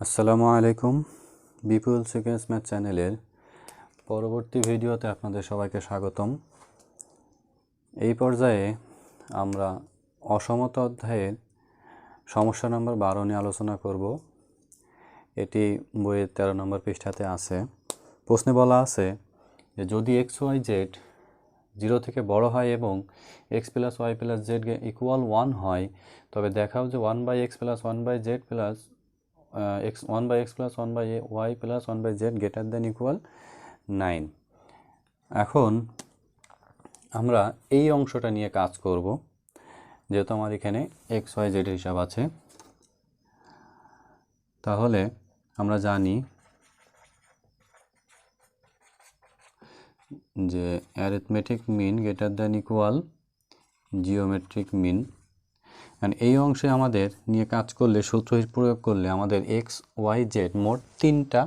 আসসালামু আলাইকুম। বিপুল sequence math চ্যানেলের পরবর্তী ভিডিওতে আপনাদের সবাইকে স্বাগতম। এই পর্যায়ে আমরা অসমতা অধ্যায়ের সমস্যা নম্বর 12 নিয়ে আলোচনা করব। এটি বইয়ের 13 নম্বর পৃষ্ঠাতে আছে। প্রশ্নে বলা আছে যে যদি এক্স ওয়াই জেড 0 থেকে বড় হয় এবং x plus Y plus z equal 1 হয়, তবে দেখাও যে 1/x plus 1/z plus x plus 1/y plus 1/z greater than equal 9। এখন আমরা এই অংশটা নিয়ে কাজ করব, যেহেতু আমার এখানে x, y, z হিসাব আছে। তাহলে আমরা জানি যে arithmetic mean greater than equal geometric mean. এই অংশে আমাদের নিয়ে কাজ করলে, সূত্র প্রয়োগ করলে আমাদের এক্স ওয়াই জেড মোট 3টা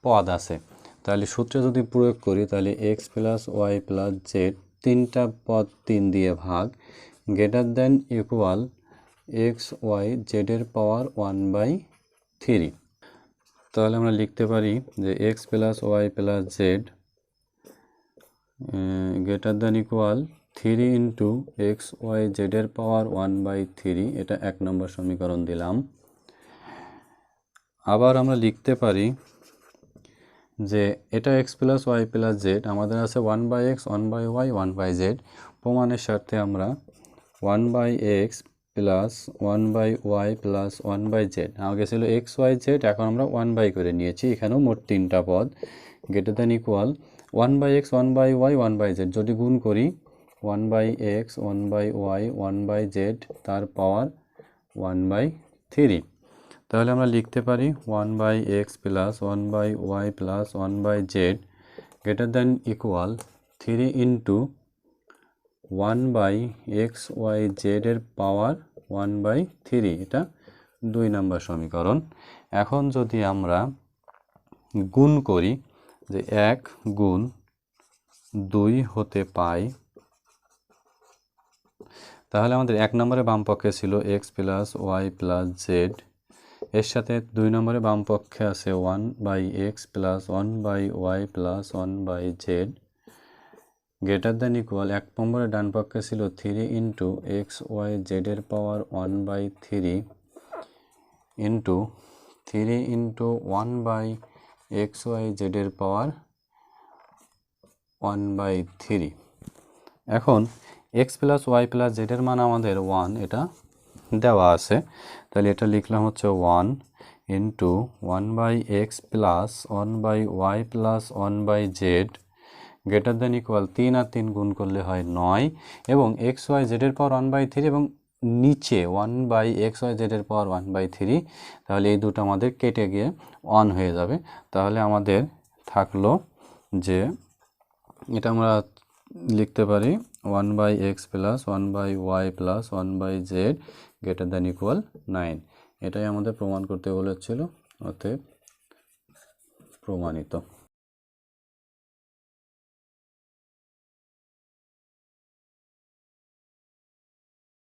পদ আছে। তাহলে সূত্রে যদি প্রয়োগ করি তাহলে X plus Y plus Z 3টা পদ 3 দিয়ে ভাগ greater than equal X Y জেডের পাওয়ার 1/3। তাহলে আমরা লিখতে পারি যে X plus Y plus Z greater than equal 3 into x Y জেডের পাওয়ার 1/3। এটা 1 নম্বর সমীকরণ দিলাম। আবার আমরা লিখতে পারি যে এটা x plus Y plus z, আমাদের আছে 1/x 1/y 1/z। প্রমাণের স্বার্থে আমরা 1/x plus 1/y plus 1/z, আগে ছিল এক্স ওয়াই জেড, এখন আমরা 1/, করে নিয়েছি। এখানেও মোট 3টা পদ greater than equal 1/x 1/y 1/z। যদি গুণ করি 1/x 1/y 1/z তার পাওয়ার 1/3। তাহলে আমরা লিখতে পারি 1/x plus 1/y plus 1/z greater than equal 3 into 1/x y z এর পাওয়ার 1/3। এটা 2 নম্বর সমীকরণ। এখন যদি আমরা গুণ করি যে 1 গুণ 2 হতে পাই, তাহলে আমাদের 1 নম্বরে বাম পক্ষে ছিল x plus Y plus z, এর সাথে 2 নম্বরে বাম পক্ষে আছে 1/x plus 1/y plus 1/z greater than equal 1 নম্বরে ডান পক্ষে ছিল 3 ইন্টু এক্স ওয়াই জেডের power 1/3 into 3 into 1/x y জেডের পাওয়ার 1/3। এখন এক্স প্লাস ওয়াই প্লাস জেডের মান আমাদের 1, এটা দেওয়া আছে। তাহলে এটা লিখলাম হচ্ছে 1 into 1/x plus 1/y plus 1/z greater than equal 3 আর 3 গুণ করলে হয় 9, এবং এক্স ওয়াই জেডের পাওয়ার 1/3 এবং নিচে 1/x ওয়াই জেডের পাওয়ার 1/3। তাহলে এই দুটো আমাদের কেটে গিয়ে 1 হয়ে যাবে। তাহলে আমাদের থাকলো যে এটা আমরা লিখতে পারি 1/x plus 1/y plus 1/z greater than equal 9। এটাই আমাদের প্রমাণ করতে বলেছিল, অতএব প্রমাণিত।